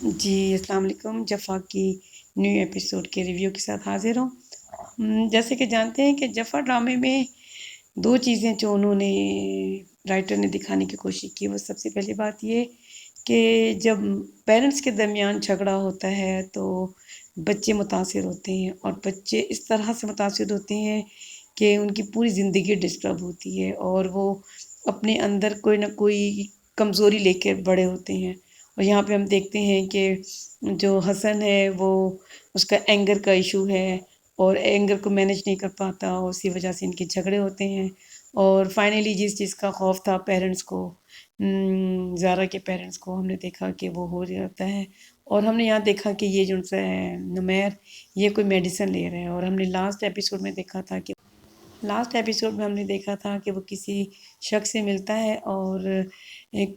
جی السلام علیکم، جفا کی نیو ایپیسوڈ کے ریویو کے ساتھ حاضر ہوں۔ جیسے کہ جانتے ہیں کہ جفا ڈرامے میں دو چیزیں جو انہوں نے رائٹر نے دکھانے کی کوشش کی، وہ سب سے پہلی بات یہ کہ جب پیرنٹس کے درمیان جھگڑا ہوتا ہے تو بچے متاثر ہوتے ہیں، اور بچے اس طرح سے متاثر ہوتے ہیں کہ ان کی پوری زندگی ڈسٹرب ہوتی ہے، اور وہ اپنے اندر کوئی نہ کوئی کمزوری لے کے بڑے ہوتے ہیں۔ اور یہاں پہ ہم دیکھتے ہیں کہ جو حسن ہے وہ اس کا اینگر کا ایشو ہے، اور اینگر کو مینیج نہیں کر پاتا، اور اسی وجہ سے ان کے جھگڑے ہوتے ہیں۔ اور فائنلی جس چیز کا خوف تھا پیرنٹس کو، زارا کے پیرنٹس کو، ہم نے دیکھا کہ وہ ہو جاتا ہے۔ اور ہم نے یہاں دیکھا کہ یہ جو ان سے نمیر، یہ کوئی میڈیسن لے رہے ہیں، اور ہم نے لاسٹ ایپیسوڈ میں دیکھا تھا کہ وہ کسی شخص سے ملتا ہے اور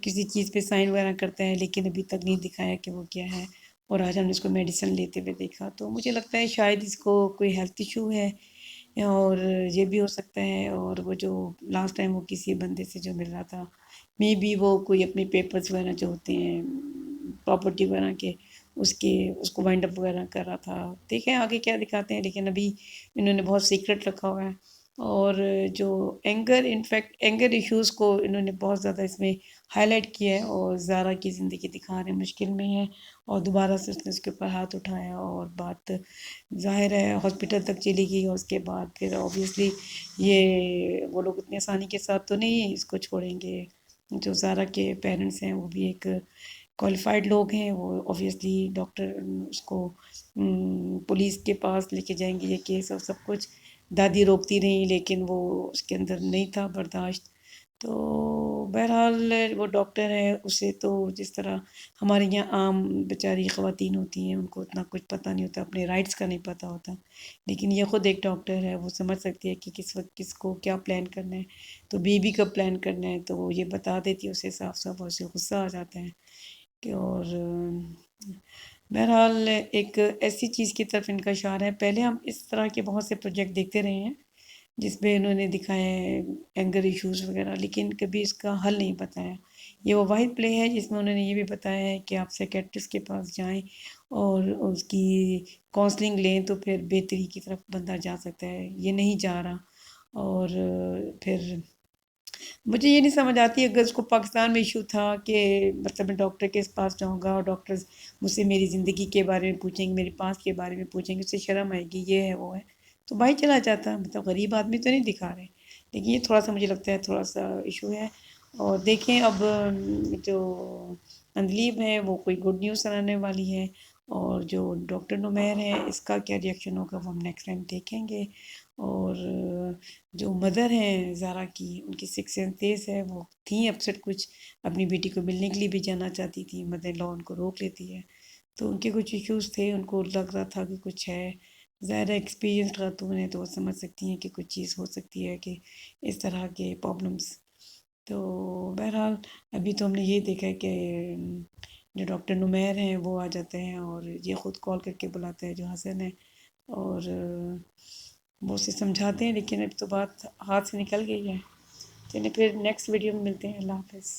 کسی چیز پہ سائن وغیرہ کرتا ہے، لیکن ابھی تک نہیں دکھایا کہ وہ کیا ہے، اور آج ہم نے اس کو میڈیسن لیتے ہوئے دیکھا۔ تو مجھے لگتا ہے شاید اس کو کوئی ہیلتھ ایشو ہے، اور یہ بھی ہو سکتا ہے۔ اور وہ جو لاسٹ ٹائم وہ کسی بندے سے جو مل رہا تھا، مے بی وہ کوئی اپنے پیپرز وغیرہ جو ہوتے ہیں پراپرٹی وغیرہ کے، اس کو وائنڈ اپ وغیرہ کر رہا تھا۔ دیکھیں آگے کیا دکھاتے ہیں، لیکن ابھی انہوں نے بہت سیکرٹ رکھا ہوا ہے۔ اور جو انفیکٹ اینگر ایشوز کو انہوں نے بہت زیادہ اس میں ہائی لائٹ کیا ہے، اور زارا کی زندگی دکھا رہے ہیں مشکل میں ہے، اور دوبارہ سے اس نے اس کے اوپر ہاتھ اٹھایا، اور بات ظاہر ہے ہاسپٹل تک چلی گئی، اور اس کے بعد پھر اوبیسلی یہ وہ لوگ اتنی آسانی کے ساتھ تو نہیں اس کو چھوڑیں گے۔ جو زارا کے پیرنٹس ہیں وہ بھی ایک کوالیفائڈ لوگ ہیں، وہ اوبیسلی ڈاکٹر اس کو پولیس کے پاس لے کے جائیں گے یہ کیس اور سب کچھ۔ دادی روکتی رہیں، لیکن وہ اس کے اندر نہیں تھا برداشت۔ تو بہرحال وہ ڈاکٹر ہے، اسے تو جس طرح ہمارے یہاں عام بیچاری خواتین ہوتی ہیں، ان کو اتنا کچھ پتہ نہیں ہوتا، اپنے رائٹس کا نہیں پتہ ہوتا، لیکن یہ خود ایک ڈاکٹر ہے، وہ سمجھ سکتی ہے کہ کس وقت کس کو کیا پلان کرنا ہے۔ تو بیوی کا پلان کرنا ہے تو وہ یہ بتا دیتی ہے اسے صاف صاف، اور اسے غصہ آ جاتا ہے کہ اور بہرحال ایک ایسی چیز کی طرف ان کا اشارہ ہے۔ پہلے ہم اس طرح کے بہت سے پروجیکٹ دیکھتے رہے ہیں جس میں انہوں نے دکھایا ہے اینگر ایشوز وغیرہ، لیکن کبھی اس کا حل نہیں بتایا۔ یہ وہ واحد پلے ہے جس میں انہوں نے یہ بھی بتایا ہے کہ آپ سیکیٹرسٹ کے پاس جائیں اور اس کی کونسلنگ لیں تو پھر بہتری کی طرف بندہ جا سکتا ہے، یہ نہیں جا رہا۔ اور پھر مجھے یہ نہیں سمجھ آتی، اگر اس کو پاکستان میں ایشو تھا کہ مطلب میں ڈاکٹر کے پاس جاؤں گا اور ڈاکٹرز مجھ سے میری زندگی کے بارے میں پوچھیں گے، میرے پاس کے بارے میں پوچھیں گے، اس سے شرم آئے گی، یہ ہے وہ ہے، تو بھائی چلا جاتا، مطلب غریب آدمی تو نہیں دکھا رہے۔ لیکن یہ تھوڑا سا مجھے لگتا ہے تھوڑا سا ایشو ہے۔ اور دیکھیں اب جو اندلیب ہے وہ کوئی گڈ نیوز سنانے والی ہے، اور جو ڈاکٹر نمیر ہے اس کا کیا ریئیکشن ہوگا وہ ہم نیکسٹ ٹائم دیکھیں گے۔ اور جو مدر ہیں زارا کی، ان کی سکس سینس تیز ہے، وہ تھیں اپسٹ، کچھ اپنی بیٹی کو ملنے کے لیے بھی جانا چاہتی تھی، مدر لا ان کو روک لیتی ہے، تو ان کے کچھ ایشوز تھے، ان کو لگ رہا تھا کہ کچھ ہے۔ ظاہر ایکسپیرینس خاتون ہے تو وہ سمجھ سکتی ہیں کہ کچھ چیز ہو سکتی ہے کہ اس طرح کے پرابلمس۔ تو بہرحال ابھی تو ہم نے یہ دیکھا ہے کہ جو ڈاکٹر نمیر ہیں وہ آ جاتے ہیں، اور یہ خود کال کر کے بلاتے ہیں جو حسن ہے، اور وہ اسے سمجھاتے ہیں، لیکن اب تو بات ہاتھ سے نکل گئی ہے۔ چلیں پھر نیکسٹ ویڈیو میں ملتے ہیں، اللہ حافظ۔